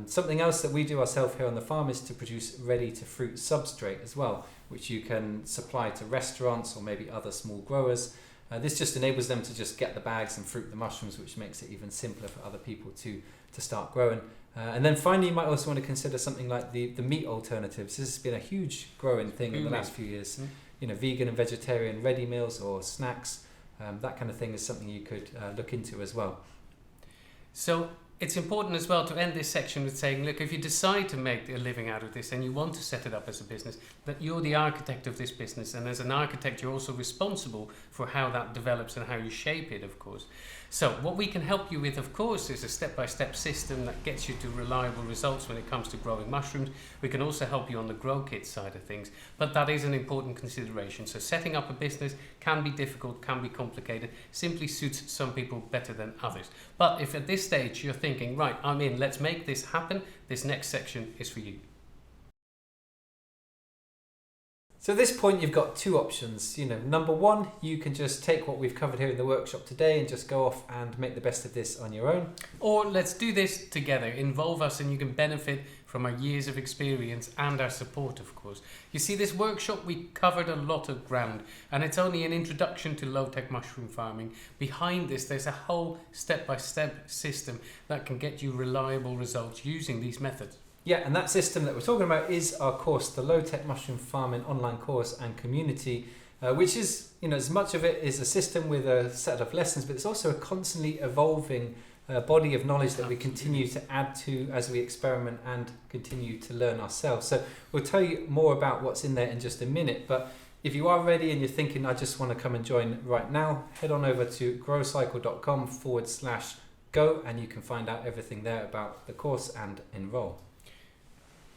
Something else that we do ourselves here on the farm is to produce ready-to-fruit substrate as well, which you can supply to restaurants or maybe other small growers. This just enables them to just get the bags and fruit the mushrooms, which makes it even simpler for other people to start growing. And then finally, you might also want to consider something like the meat alternatives. This has been a huge growing thing in the last few years. Vegan and vegetarian ready meals or snacks, that kind of thing is something you could look into as well. So it's important as well to end this section with saying, look, if you decide to make a living out of this and you want to set it up as a business, that you're the architect of this business, and as an architect you're also responsible for how that develops and how you shape it, of course. So what we can help you with, of course, is a step-by-step system that gets you to reliable results when it comes to growing mushrooms. We can also help you on the Grow Kit side of things, but that is an important consideration. So setting up a business can be difficult, can be complicated, simply suits some people better than others. But if at this stage you're thinking, right, I'm in, let's make this happen, this next section is for you. So at this point you've got two options. Number one, you can just take what we've covered here in the workshop today and just go off and make the best of this on your own. Or let's do this together, involve us, and you can benefit from our years of experience and our support, of course. You see, this workshop, we covered a lot of ground, and it's only an introduction to low-tech mushroom farming. Behind this, there's a whole step-by-step system that can get you reliable results using these methods. Yeah, and that system that we're talking about is our course, the Low-Tech Mushroom Farming online course and community, which is, as much of it is a system with a set of lessons, but it's also a constantly evolving body of knowledge that we continue to add to as we experiment and continue to learn ourselves. So we'll tell you more about what's in there in just a minute, but if you are ready and you're thinking, I just want to come and join right now, head on over to growcycle.com/go and you can find out everything there about the course and enroll.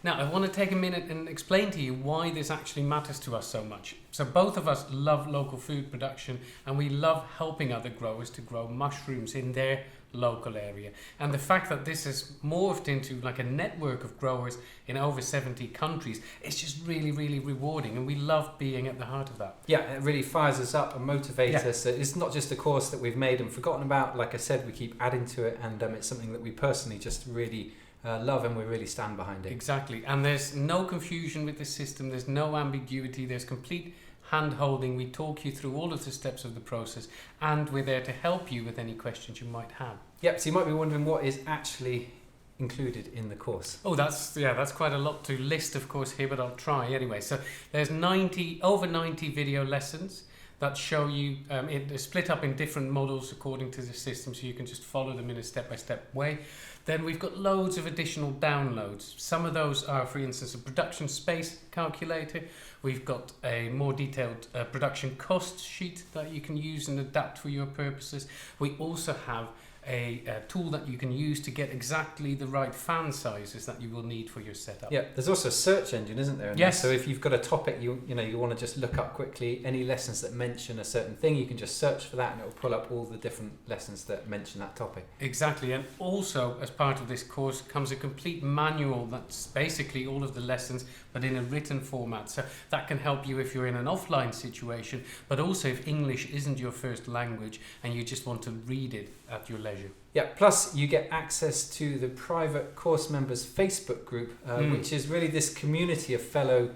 Now, I want to take a minute and explain to you why this actually matters to us so much. So both of us love local food production, and we love helping other growers to grow mushrooms in their local area. And the fact that this has morphed into like a network of growers in over 70 countries, it's just really, really rewarding, and we love being at the heart of that. Yeah, it really fires us up and motivates us. It's not just a course that we've made and forgotten about. Like I said, we keep adding to it, and it's something that we personally just really love, and we really stand behind it. Exactly, and there's no confusion with the system, there's no ambiguity, there's complete hand-holding. We talk you through all of the steps of the process, and we're there to help you with any questions you might have. Yep, so you might be wondering what is actually included in the course. Oh, that's quite a lot to list, of course, here, but I'll try anyway. So there's over 90 video lessons that show you, it is split up in different models according to the system, so you can just follow them in a step-by-step way. Then we've got loads of additional downloads. Some of those are, for instance, a production space calculator. We've got a more detailed production cost sheet that you can use and adapt for your purposes. We also have a tool that you can use to get exactly the right fan sizes that you will need for your setup. Yeah, there's also a search engine, isn't there? Yes. So if you've got a topic you want to just look up quickly, any lessons that mention a certain thing, you can just search for that and it will pull up all the different lessons that mention that topic. Exactly, and also as part of this course comes a complete manual that's basically all of the lessons but in a written format. So that can help you if you're in an offline situation, but also if English isn't your first language and you just want to read it at your leisure. Yeah, plus you get access to the private course members Facebook group, which is really this community of fellow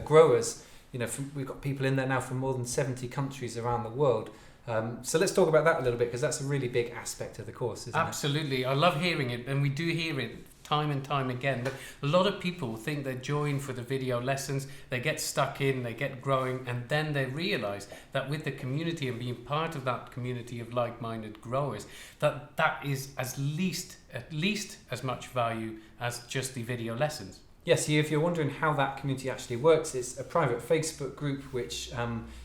growers. We've got people in there now from more than 70 countries around the world. So let's talk about that a little bit, because that's a really big aspect of the course, isn't it? Absolutely. I love hearing it, and we do hear it time and time again, but a lot of people think they join for the video lessons, they get stuck in, they get growing, and then they realize that with the community and being part of that community of like-minded growers, that is at least as much value as just the video lessons. Yes, if you're wondering how that community actually works, it's a private Facebook group which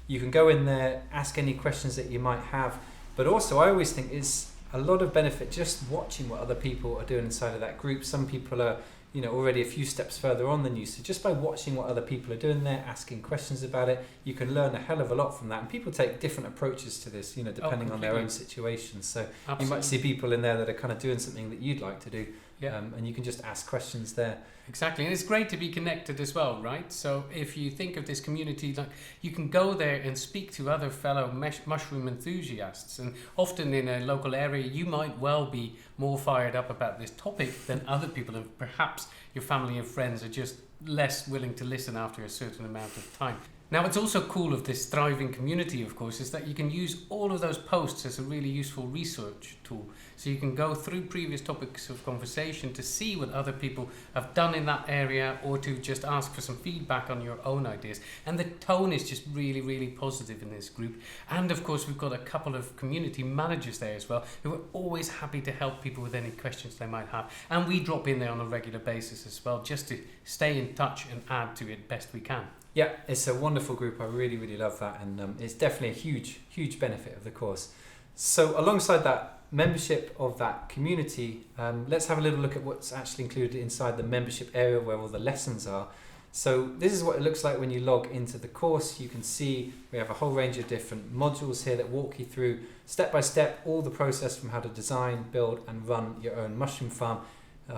you can go in there, ask any questions that you might have, but also I always think is a lot of benefit just watching what other people are doing inside of that group. Some people are already a few steps further on than you, so just by watching what other people are doing there, asking questions about it, you can learn a hell of a lot from that. And people take different approaches to this, depending on their own situations. So Absolutely. You might see people in there that are kind of doing something that you'd like to do, Yeah. And you can just ask questions there. Exactly, and it's great to be connected as well, right? So if you think of this community, like, you can go there and speak to other fellow mushroom enthusiasts, and often in a local area you might well be more fired up about this topic than other people, and perhaps your family and friends are just less willing to listen after a certain amount of time. Now, what's also cool of this thriving community, of course, is that you can use all of those posts as a really useful research tool. So you can go through previous topics of conversation to see what other people have done in that area, or to just ask for some feedback on your own ideas. And the tone is just really, really positive in this group. And of course, we've got a couple of community managers there as well, who are always happy to help people with any questions they might have. And we drop in there on a regular basis as well, just to stay in touch and add to it best we can. Yeah, it's a wonderful group. I really, really love that, and it's definitely a huge, huge benefit of the course. So alongside that membership of that community, let's have a little look at what's actually included inside the membership area where all the lessons are. So this is what it looks like when you log into the course. You can see we have a whole range of different modules here that walk you through step by step all the process from how to design, build and run your own mushroom farm.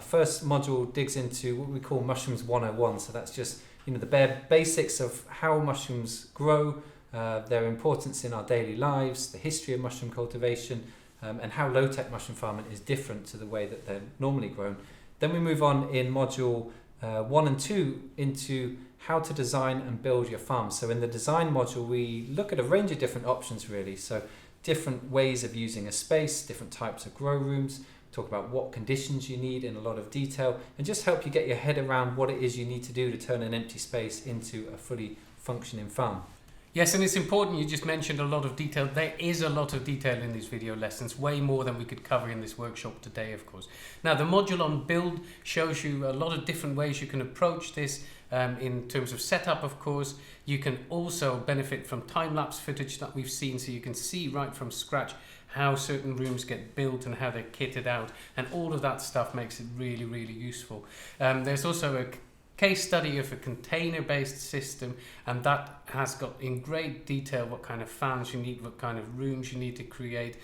First module digs into what we call Mushrooms 101. So that's just the bare basics of how mushrooms grow, their importance in our daily lives, the history of mushroom cultivation, and how low-tech mushroom farming is different to the way that they're normally grown. Then we move on in module 1 and 2 into how to design and build your farm. So in the design module, we look at a range of different options really. So different ways of using a space, different types of grow rooms, talk about what conditions you need in a lot of detail, and just help you get your head around what it is you need to do to turn an empty space into a fully functioning farm. Yes, and it's important, you just mentioned a lot of detail. There is a lot of detail in these video lessons, way more than we could cover in this workshop today, of course. Now, the module on build shows you a lot of different ways you can approach this in terms of setup, of course. You can also benefit from time-lapse footage that we've seen, so you can see right from scratch how certain rooms get built and how they're kitted out, and all of that stuff makes it really, really useful. There's also a case study of a container-based system, and that has got in great detail what kind of fans you need, what kind of rooms you need to create,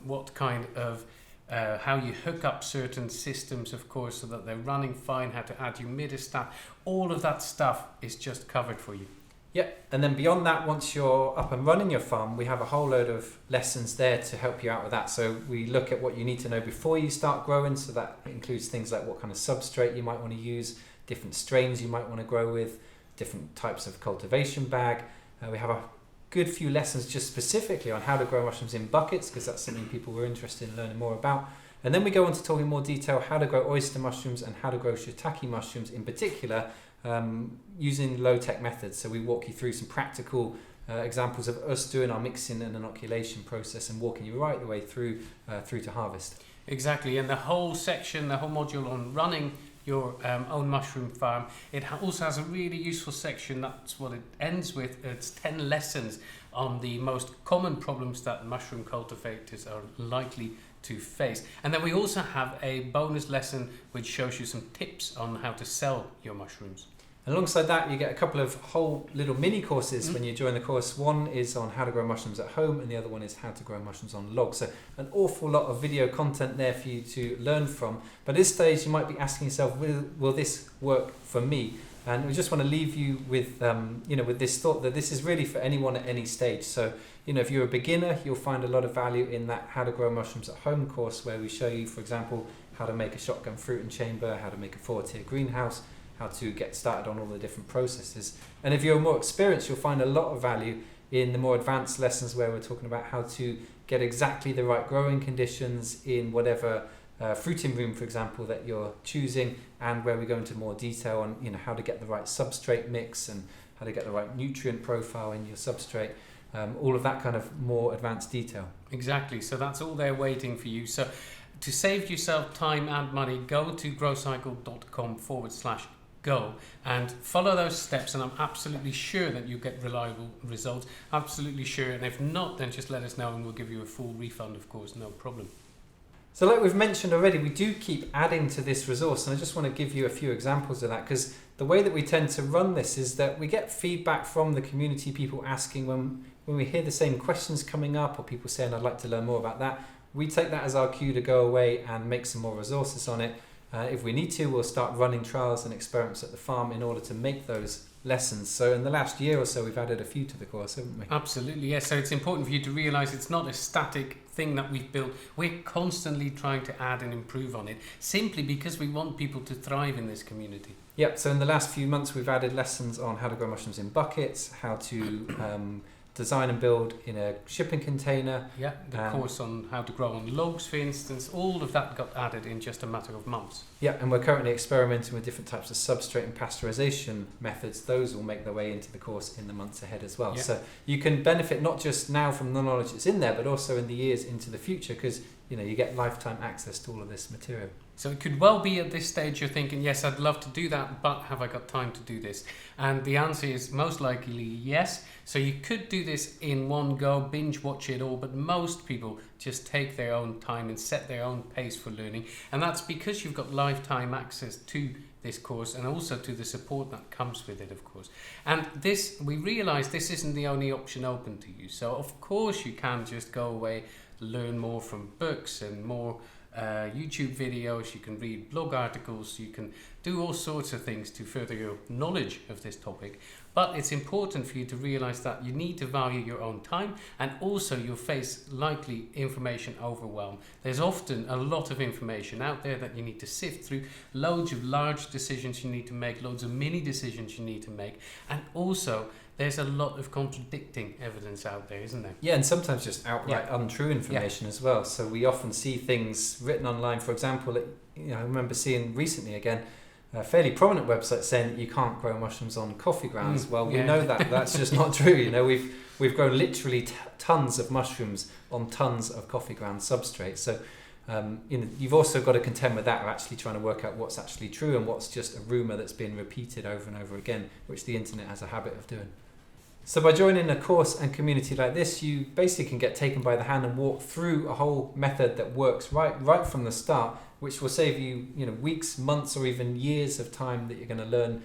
what kind of how you hook up certain systems, of course, so that they're running fine, how to add humidistat. All of that stuff is just covered for you. Yeah, and then beyond that, once you're up and running your farm, we have a whole load of lessons there to help you out with that. So we look at what you need to know before you start growing, so that includes things like what kind of substrate you might want to use, different strains you might want to grow with, different types of cultivation bag. We have a good few lessons just specifically on how to grow mushrooms in buckets, because that's something people were interested in learning more about. And then we go on to talk in more detail how to grow oyster mushrooms and how to grow shiitake mushrooms in particular, using low-tech methods. So we walk you through some practical examples of us doing our mixing and inoculation process and walking you right the way through to harvest. Exactly, and the whole section, the whole module on running your own mushroom farm, it also has a really useful section. That's what it ends with. It's 10 lessons on the most common problems that mushroom cultivators are likely to face. And then we also have a bonus lesson which shows you some tips on how to sell your mushrooms. Alongside that, you get a couple of whole little mini courses when you join the course. One is on how to grow mushrooms at home, and the other one is how to grow mushrooms on logs. So an awful lot of video content there for you to learn from. But at this stage, you might be asking yourself, will this work for me? And we just want to leave you with, with this thought that this is really for anyone at any stage. So, if you're a beginner, you'll find a lot of value in that How to Grow Mushrooms at Home course, where we show you, for example, how to make a shotgun fruiting chamber, how to make a 4-tier greenhouse, how to get started on all the different processes. And if you're more experienced, you'll find a lot of value in the more advanced lessons where we're talking about how to get exactly the right growing conditions in whatever fruiting room, for example, that you're choosing, and where we go into more detail on how to get the right substrate mix and how to get the right nutrient profile in your substrate, all of that kind of more advanced detail. Exactly, so that's all there waiting for you. So to save yourself time and money, go to GroCycle.com/go and follow those steps, and I'm absolutely sure that you get reliable results, absolutely sure. And if not, then just let us know and we'll give you a full refund, of course, no problem. So like we've mentioned already, we do keep adding to this resource, and I just want to give you a few examples of that, because the way that we tend to run this is that we get feedback from the community, people asking when we hear the same questions coming up, or people saying I'd like to learn more about that. We take that as our cue to go away and make some more resources on it. If we need to, we'll start running trials and experiments at the farm in order to make those lessons. So in the last year or so, we've added a few to the course, haven't we? Absolutely, yes. So it's important for you to realise it's not a static thing that we've built. We're constantly trying to add and improve on it, simply because we want people to thrive in this community. Yep, so in the last few months, we've added lessons on how to grow mushrooms in buckets, how to design and build in a shipping container. Yeah, the course on how to grow on logs, for instance, all of that got added in just a matter of months. Yeah, and we're currently experimenting with different types of substrate and pasteurisation methods. Those will make their way into the course in the months ahead as well. Yeah. So you can benefit not just now from the knowledge that's in there, but also in the years into the future, because you get lifetime access to all of this material. So it could well be at this stage you're thinking, yes, I'd love to do that, but have I got time to do this? And the answer is most likely yes. So you could do this in one go, binge watch it all, but most people just take their own time and set their own pace for learning. And that's because you've got lifetime access to this course, and also to the support that comes with it, of course. And this, we realise this isn't the only option open to you. So of course you can just go away, learn more from books and more YouTube videos, you can read blog articles, you can do all sorts of things to further your knowledge of this topic. But it's important for you to realize that you need to value your own time, and also you'll face likely information overwhelm. There's often a lot of information out there that you need to sift through, loads of large decisions you need to make, loads of mini decisions you need to make, and also there's a lot of contradicting evidence out there, isn't there? Yeah, and sometimes just outright untrue information as well. So we often see things written online, for example, I remember seeing recently again, a fairly prominent website saying that you can't grow mushrooms on coffee grounds. Well, we know that that's just not true. You know, we've grown literally tons of mushrooms on tons of coffee ground substrate. So, you've also got to contend with that, of actually trying to work out what's actually true and what's just a rumor that's been repeated over and over again, which the internet has a habit of doing. So by joining a course and community like this, you basically can get taken by the hand and walk through a whole method that works right from the start, which will save you, weeks, months, or even years of time that you're going to learn.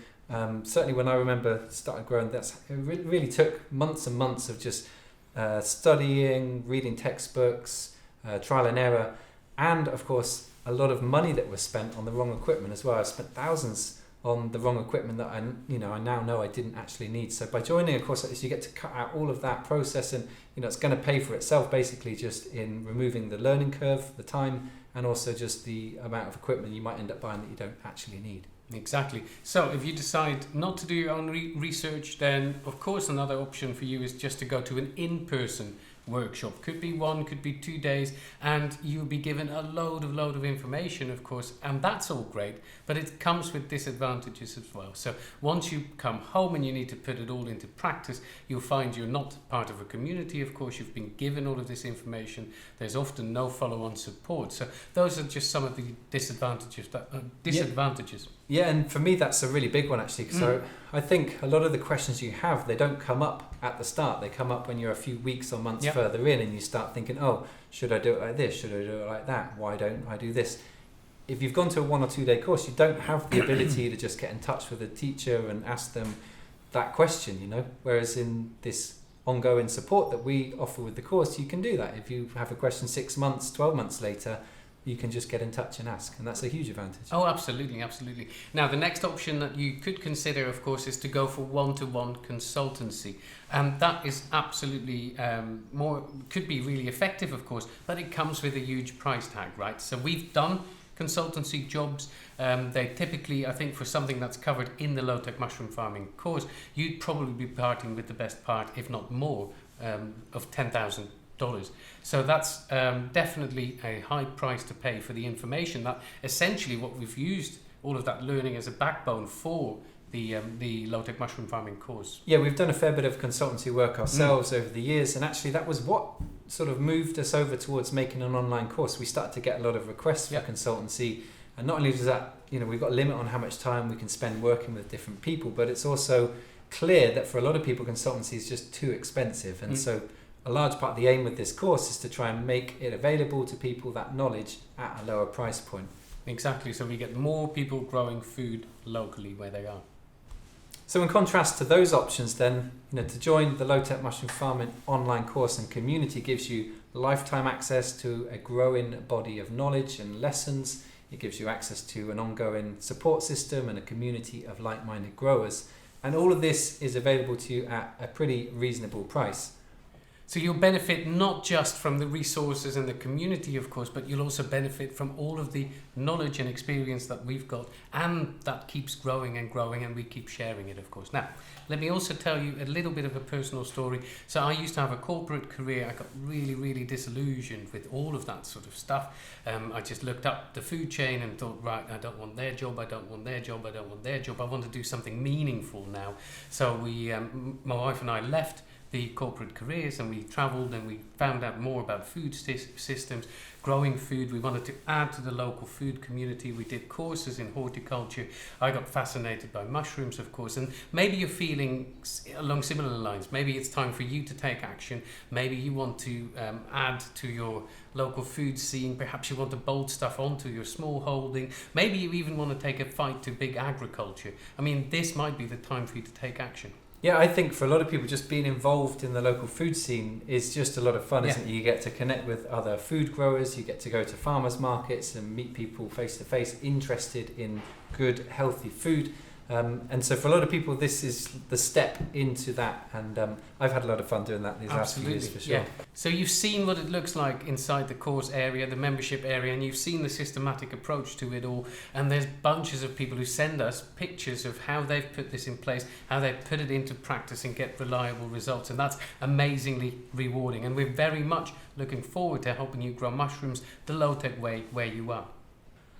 Certainly when I remember starting growing, it really took months and months of just studying, reading textbooks, trial and error, and of course a lot of money that was spent on the wrong equipment as well. I spent thousands on the wrong equipment that I now know I didn't actually need. So by joining a course like this, you get to cut out all of that process, and it's going to pay for itself basically just in removing the learning curve, the time, and also just the amount of equipment you might end up buying that you don't actually need. Exactly. So if you decide not to do your own research, then of course another option for you is just to go to an in-person workshop. Could be 1, could be 2 days, and you'll be given a load of information, of course, and that's all great, but it comes with disadvantages as well. So once you come home and you need to put it all into practice, you'll find you're not part of a community. Of course, you've been given all of this information. There's often no follow-on support. So those are just some of the disadvantages. Yeah, and for me that's a really big one actually, because I think a lot of the questions you have, they don't come up at the start. They come up when you're a few weeks or months further in, and you start thinking, oh, should I do it like this? Should I do it like that? Why don't I do this? If you've gone to a 1 or 2 day course, you don't have the ability to just get in touch with a teacher and ask them that question, whereas in this ongoing support that we offer with the course, you can do that. If you have a question 6 months, 12 months later, you can just get in touch and ask, and that's a huge advantage. Oh, absolutely. Now, the next option that you could consider, of course, is to go for one-to-one consultancy, and that is absolutely could be really effective, of course, but it comes with a huge price tag, right? So we've done consultancy jobs. They typically, I think, for something that's covered in the low-tech mushroom farming course, you'd probably be parting with the best part, if not more, of $10,000. So that's definitely a high price to pay for the information that essentially what we've used all of that learning as a backbone for the low-tech mushroom farming course. Yeah, we've done a fair bit of consultancy work ourselves over the years, and actually that was what sort of moved us over towards making an online course. We started to get a lot of requests for consultancy, and not only does that, we've got a limit on how much time we can spend working with different people, but it's also clear that for a lot of people consultancy is just too expensive, and so a large part of the aim with this course is to try and make it available to people, that knowledge, at a lower price point. Exactly, so we get more people growing food locally where they are. So in contrast to those options then, to join the low-tech mushroom farming online course and community gives you lifetime access to a growing body of knowledge and lessons. It gives you access to an ongoing support system and a community of like-minded growers. And all of this is available to you at a pretty reasonable price. So you'll benefit not just from the resources and the community, of course, but you'll also benefit from all of the knowledge and experience that we've got, and that keeps growing and growing, and we keep sharing it, of course. Now, let me also tell you a little bit of a personal story. So I used to have a corporate career. I got really disillusioned with all of that sort of stuff. I just looked up the food chain and thought, right, I don't want their job, I don't want their job, I don't want their job. I want to do something meaningful now. So my wife and I left the corporate careers, and we travelled and we found out more about food systems, growing food. We wanted to add to the local food community. We did courses in horticulture. I got fascinated by mushrooms, of course, and maybe you're feeling along similar lines. Maybe it's time for you to take action. Maybe you want to add to your local food scene. Perhaps you want to bolt stuff onto your small holding. Maybe you even want to take a fight to big agriculture. I mean, this might be the time for you to take action. Yeah, I think for a lot of people, just being involved in the local food scene is just a lot of fun, isn't it? You get to connect with other food growers, you get to go to farmers markets and meet people face to face interested in good, healthy food. And so for a lot of people, this is the step into that. And I've had a lot of fun doing that these last few years, for sure. Yeah. So you've seen what it looks like inside the course area, the membership area, and you've seen the systematic approach to it all. And there's bunches of people who send us pictures of how they've put this in place, how they've put it into practice and get reliable results. And that's amazingly rewarding. And we're very much looking forward to helping you grow mushrooms the low-tech way where you are.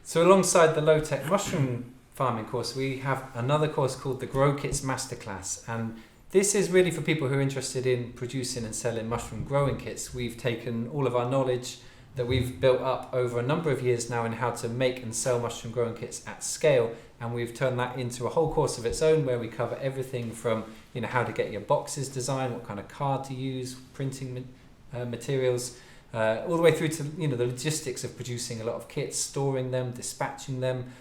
So alongside the low-tech mushroom farming course, we have another course called the Grow Kit Masterclass, and this is really for people who are interested in producing and selling mushroom growing kits. We've taken all of our knowledge that we've built up over a number of years now in how to make and sell mushroom growing kits at scale, and we've turned that into a whole course of its own where we cover everything from how to get your boxes designed, what kind of card to use, printing materials, all the way through to the logistics of producing a lot of kits, storing them, dispatching them,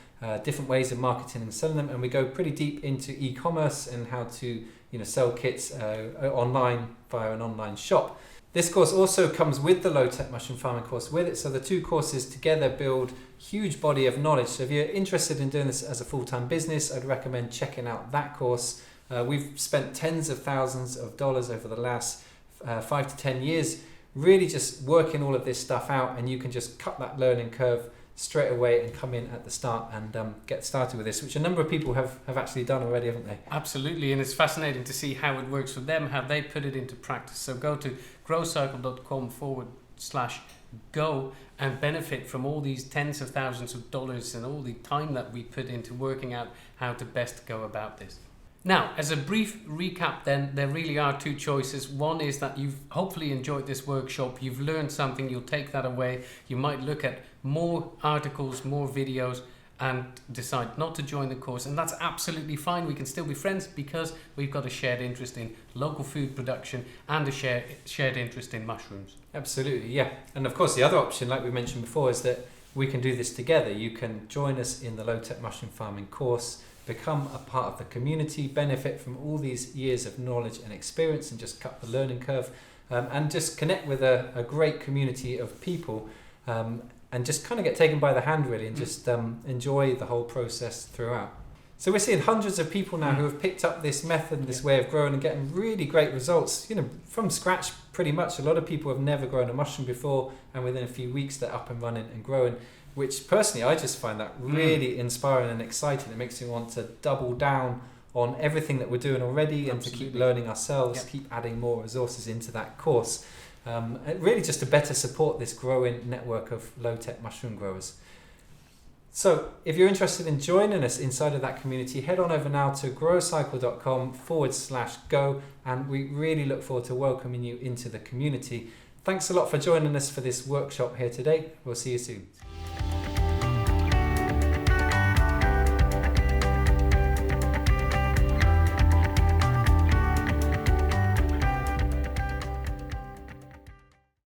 different ways of marketing and selling them, and we go pretty deep into e-commerce and how to sell kits online via an online shop. This course also comes with the low-tech mushroom farming course with it, so the two courses together build huge body of knowledge. So if you're interested in doing this as a full-time business, I'd recommend checking out that course. We've spent tens of thousands of dollars over the last 5 to 10 years really just working all of this stuff out, and you can just cut that learning curve straight away and come in at the start and get started with this, which a number of people have actually done already, haven't they? Absolutely, and it's fascinating to see how it works for them, how they put it into practice. So go to GroCycle.com/go and benefit from all these tens of thousands of dollars and all the time that we put into working out how to best go about this. Now, as a brief recap then, there really are two choices. One is that you've hopefully enjoyed this workshop, you've learned something, you'll take that away. You might look at more articles, more videos, and decide not to join the course, and that's absolutely fine. We can still be friends because we've got a shared interest in local food production and a shared interest in mushrooms. Absolutely, yeah. And of course the other option, like we mentioned before, is that we can do this together. You can join us in the low-tech mushroom farming course, become a part of the community, benefit from all these years of knowledge and experience and just cut the learning curve, and just connect with a great community of people, and just kind of get taken by the hand really and just enjoy the whole process throughout. So we're seeing hundreds of people now who have picked up this method, this way of growing, and getting really great results, from scratch pretty much. A lot of people have never grown a mushroom before, and within a few weeks they're up and running and growing, which personally I just find that really inspiring and exciting. It makes me want to double down on everything that we're doing already and to keep learning ourselves, keep adding more resources into that course. Really just to better support this growing network of low-tech mushroom growers. So if you're interested in joining us inside of that community, head on over now to GroCycle.com/go, and we really look forward to welcoming you into the community. Thanks a lot for joining us for this workshop here today. We'll see you soon.